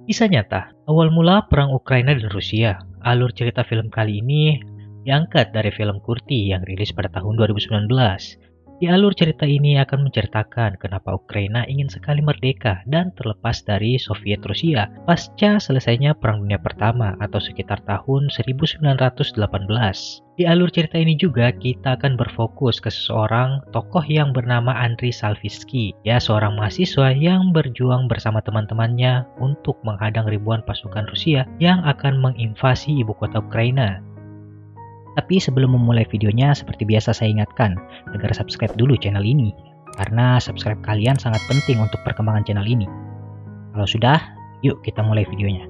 Kisah nyata, awal mula perang Ukraina dan Rusia. Alur cerita film kali ini diangkat dari film Kurti yang rilis pada tahun 2019. Di alur cerita ini akan menceritakan kenapa Ukraina ingin sekali merdeka dan terlepas dari Soviet Rusia pasca selesainya Perang Dunia Pertama atau sekitar tahun 1918. Di alur cerita ini juga kita akan berfokus ke seseorang tokoh yang bernama Andriy Salvitsky, ya seorang mahasiswa yang berjuang bersama teman-temannya untuk menghadang ribuan pasukan Rusia yang akan menginvasi ibu kota Ukraina. Tapi sebelum memulai videonya, seperti biasa saya ingatkan agar subscribe dulu channel ini, karena subscribe kalian sangat penting untuk perkembangan channel ini. Kalau sudah, yuk kita mulai videonya.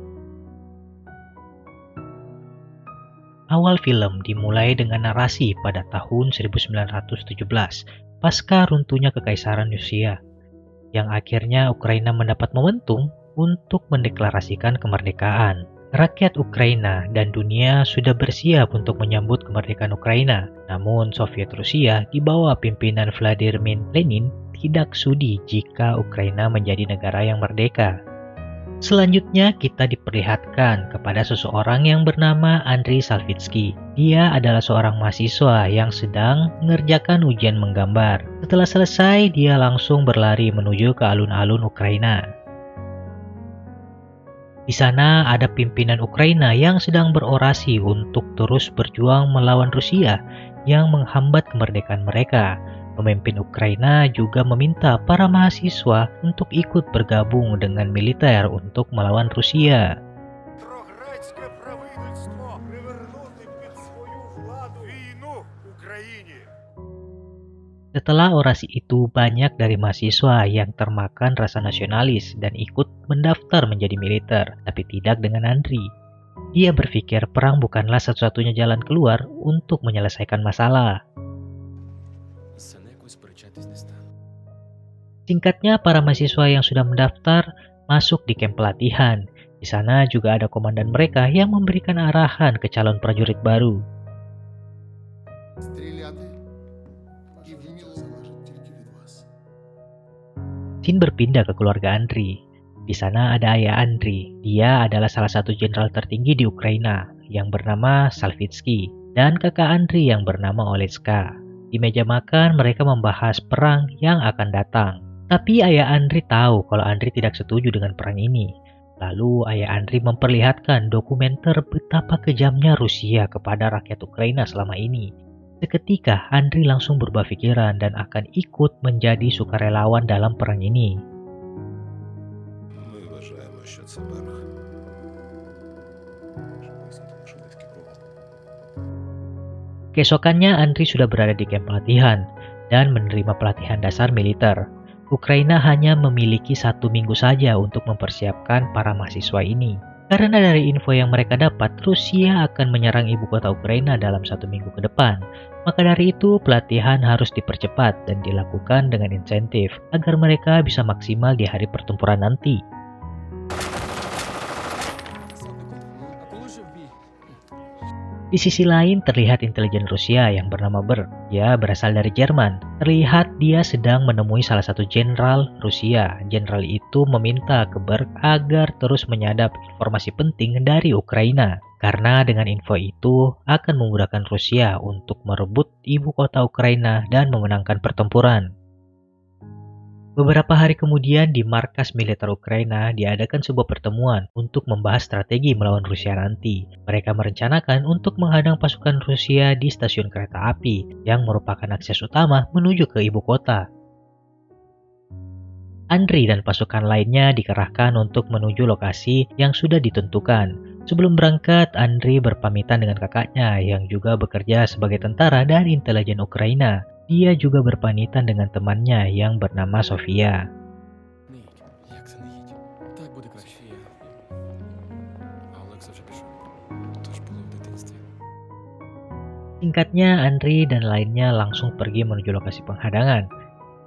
Awal film dimulai dengan narasi pada tahun 1917, pasca runtuhnya Kekaisaran Rusia, yang akhirnya Ukraina mendapat momentum untuk mendeklarasikan kemerdekaan. Rakyat Ukraina dan dunia sudah bersiap untuk menyambut kemerdekaan Ukraina. Namun Soviet Rusia di bawah pimpinan Vladimir Lenin tidak sudi jika Ukraina menjadi negara yang merdeka. Selanjutnya kita diperlihatkan kepada seseorang yang bernama Andriy Salvitsky. Dia adalah seorang mahasiswa yang sedang mengerjakan ujian menggambar. Setelah selesai, dia langsung berlari menuju ke alun-alun Ukraina. Di sana ada pimpinan Ukraina yang sedang berorasi untuk terus berjuang melawan Rusia yang menghambat kemerdekaan mereka. Pemimpin Ukraina juga meminta para mahasiswa untuk ikut bergabung dengan militer untuk melawan Rusia. Setelah orasi itu, banyak dari mahasiswa yang termakan rasa nasionalis dan ikut mendaftar menjadi militer, tapi tidak dengan Andriy. Dia berpikir perang bukanlah satu-satunya jalan keluar untuk menyelesaikan masalah. Singkatnya, para mahasiswa yang sudah mendaftar masuk di kamp pelatihan. Di sana juga ada komandan mereka yang memberikan arahan ke calon prajurit baru. Scene berpindah ke keluarga Andriy. Di sana ada ayah Andriy. Dia adalah salah satu jenderal tertinggi di Ukraina yang bernama Salvitsky dan kakak Andriy yang bernama Oleska. Di meja makan mereka membahas perang yang akan datang. Tapi ayah Andriy tahu kalau Andriy tidak setuju dengan perang ini. Lalu ayah Andriy memperlihatkan dokumenter betapa kejamnya Rusia kepada rakyat Ukraina selama ini. Seketika Andriy langsung berubah pikiran dan akan ikut menjadi sukarelawan dalam perang ini. Keesokannya Andriy sudah berada di kamp pelatihan dan menerima pelatihan dasar militer. Ukraina hanya memiliki 1 minggu saja untuk mempersiapkan para mahasiswa ini. Karena dari info yang mereka dapat, Rusia akan menyerang ibu kota Ukraina dalam 1 minggu ke depan. Maka dari itu, pelatihan harus dipercepat dan dilakukan dengan insentif agar mereka bisa maksimal di hari pertempuran nanti. Di sisi lain terlihat intelijen Rusia yang bernama Berg. Dia berasal dari Jerman. Terlihat dia sedang menemui salah satu jenderal Rusia. Jenderal itu meminta ke Berg agar terus menyadap informasi penting dari Ukraina. Karena dengan info itu akan memudahkan Rusia untuk merebut ibu kota Ukraina dan memenangkan pertempuran. Beberapa hari kemudian di markas militer Ukraina diadakan sebuah pertemuan untuk membahas strategi melawan Rusia nanti. Mereka merencanakan untuk menghadang pasukan Rusia di stasiun kereta api yang merupakan akses utama menuju ke ibu kota. Andriy dan pasukan lainnya dikerahkan untuk menuju lokasi yang sudah ditentukan. Sebelum berangkat, Andriy berpamitan dengan kakaknya yang juga bekerja sebagai tentara dan intelijen Ukraina. Dia juga berpamitan dengan temannya yang bernama Sofia. Singkatnya, Andriy dan lainnya langsung pergi menuju lokasi penghadangan.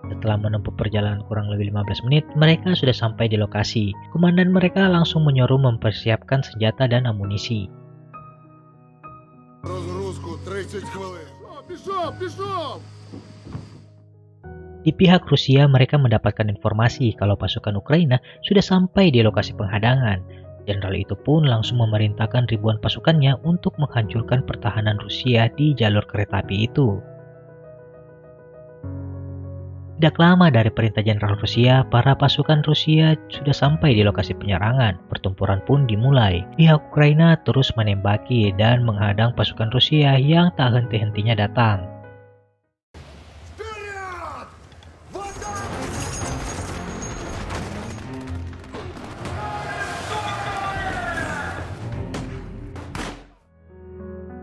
Setelah menempuh perjalanan kurang lebih 15 menit, mereka sudah sampai di lokasi. Komandan mereka langsung menyuruh mempersiapkan senjata dan amunisi. Di pihak Rusia, mereka mendapatkan informasi kalau pasukan Ukraina sudah sampai di lokasi penghadangan. Jenderal itu pun langsung memerintahkan ribuan pasukannya untuk menghancurkan pertahanan Rusia di jalur kereta api itu. Tidak lama dari perintah Jenderal Rusia, para pasukan Rusia sudah sampai di lokasi penyerangan. Pertempuran pun dimulai. Pihak Ukraina terus menembaki dan menghadang pasukan Rusia yang tak henti-hentinya datang.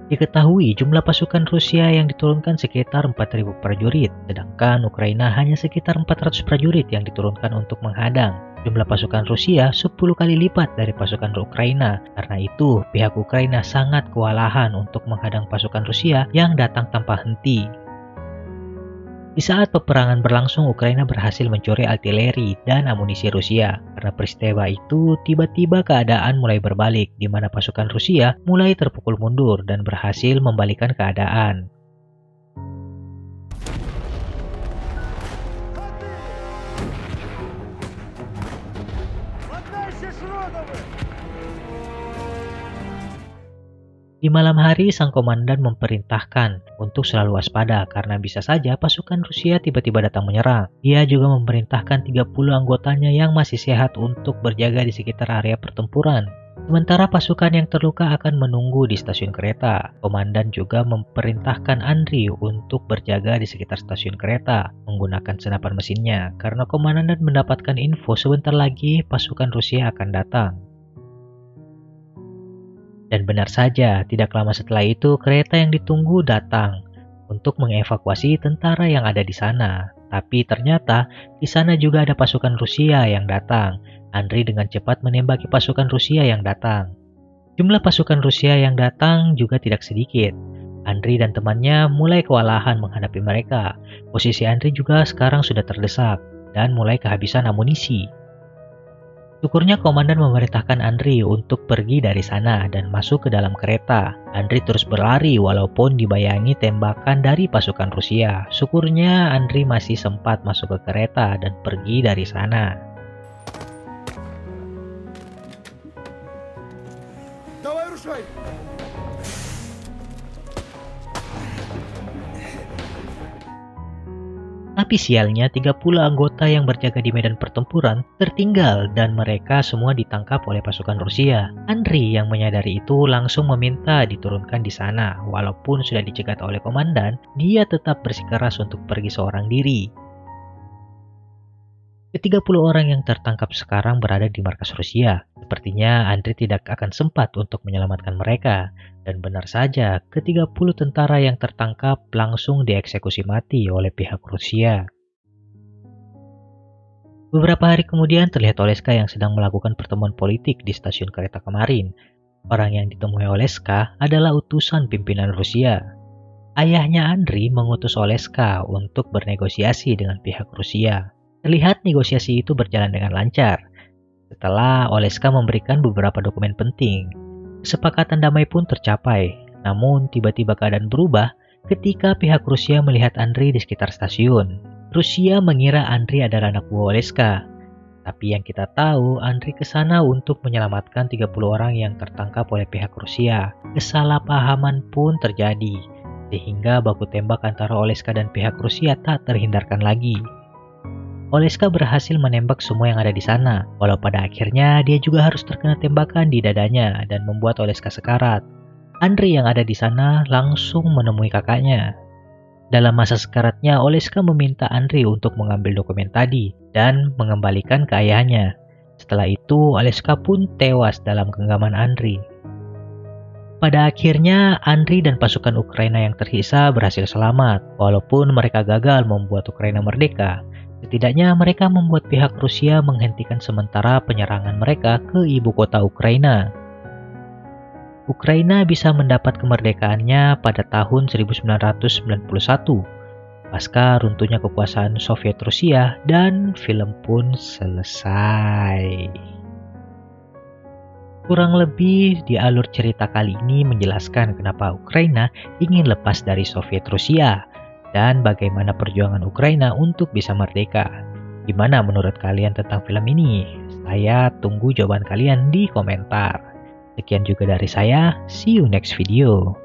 Diketahui jumlah pasukan Rusia yang diturunkan sekitar 4.000 prajurit, sedangkan Ukraina hanya sekitar 400 prajurit yang diturunkan untuk menghadang. Jumlah pasukan Rusia 10 kali lipat dari pasukan Ukraina. Karena itu, pihak Ukraina sangat kewalahan untuk menghadang pasukan Rusia yang datang tanpa henti. Di saat peperangan berlangsung, Ukraina berhasil mencuri artileri dan amunisi Rusia. Karena peristiwa itu, tiba-tiba keadaan mulai berbalik, di mana pasukan Rusia mulai terpukul mundur dan berhasil membalikan keadaan. Di malam hari, sang komandan memerintahkan untuk selalu waspada karena bisa saja pasukan Rusia tiba-tiba datang menyerang. Dia juga memerintahkan 30 anggotanya yang masih sehat untuk berjaga di sekitar area pertempuran. Sementara pasukan yang terluka akan menunggu di stasiun kereta. Komandan juga memerintahkan Andriy untuk berjaga di sekitar stasiun kereta menggunakan senapan mesinnya karena komandan mendapatkan info sebentar lagi pasukan Rusia akan datang. Dan benar saja, tidak lama setelah itu kereta yang ditunggu datang untuk mengevakuasi tentara yang ada di sana. Tapi ternyata di sana juga ada pasukan Rusia yang datang. Andriy dengan cepat menembaki pasukan Rusia yang datang. Jumlah pasukan Rusia yang datang juga tidak sedikit. Andriy dan temannya mulai kewalahan menghadapi mereka. Posisi Andriy juga sekarang sudah terdesak dan mulai kehabisan amunisi. Syukurnya komandan memerintahkan Andriy untuk pergi dari sana dan masuk ke dalam kereta. Andriy terus berlari walaupun dibayangi tembakan dari pasukan Rusia. Syukurnya Andriy masih sempat masuk ke kereta dan pergi dari sana. Tapi sialnya 30 anggota yang berjaga di medan pertempuran tertinggal dan mereka semua ditangkap oleh pasukan Rusia. Andriy yang menyadari itu langsung meminta diturunkan di sana. Walaupun sudah dicegat oleh komandan, dia tetap bersikeras untuk pergi seorang diri. Ke-30 orang yang tertangkap sekarang berada di markas Rusia. Sepertinya Andriy tidak akan sempat untuk menyelamatkan mereka. Dan benar saja, ke-30 tentara yang tertangkap langsung dieksekusi mati oleh pihak Rusia. Beberapa hari kemudian terlihat Oleska yang sedang melakukan pertemuan politik di stasiun kereta kemarin. Orang yang ditemui Oleska adalah utusan pimpinan Rusia. Ayahnya Andriy mengutus Oleska untuk bernegosiasi dengan pihak Rusia. Terlihat negosiasi itu berjalan dengan lancar. Setelah Oleska memberikan beberapa dokumen penting, kesepakatan damai pun tercapai. Namun tiba-tiba keadaan berubah ketika pihak Rusia melihat Andriy di sekitar stasiun. Rusia mengira Andriy adalah anak buah Oleska. Tapi yang kita tahu, Andriy ke sana untuk menyelamatkan 30 orang yang tertangkap oleh pihak Rusia. Kesalahpahaman pun terjadi, sehingga baku tembak antara Oleska dan pihak Rusia tak terhindarkan lagi. Oleska berhasil menembak semua yang ada di sana, walau pada akhirnya dia juga harus terkena tembakan di dadanya dan membuat Oleska sekarat. Andriy yang ada di sana langsung menemui kakaknya. Dalam masa sekaratnya, Oleska meminta Andriy untuk mengambil dokumen tadi dan mengembalikan ke ayahnya. Setelah itu, Oleska pun tewas dalam genggaman Andriy. Pada akhirnya, Andriy dan pasukan Ukraina yang tersisa berhasil selamat, walaupun mereka gagal membuat Ukraina merdeka. Setidaknya mereka membuat pihak Rusia menghentikan sementara penyerangan mereka ke ibu kota Ukraina. Ukraina bisa mendapat kemerdekaannya pada tahun 1991, pasca runtuhnya kekuasaan Soviet Rusia, dan film pun selesai. Kurang lebih di alur cerita kali ini menjelaskan kenapa Ukraina ingin lepas dari Soviet Rusia. dan bagaimana perjuangan Ukraina untuk bisa merdeka. Gimana menurut kalian tentang film ini? Saya tunggu jawaban kalian di komentar. Sekian juga dari saya, see you next video.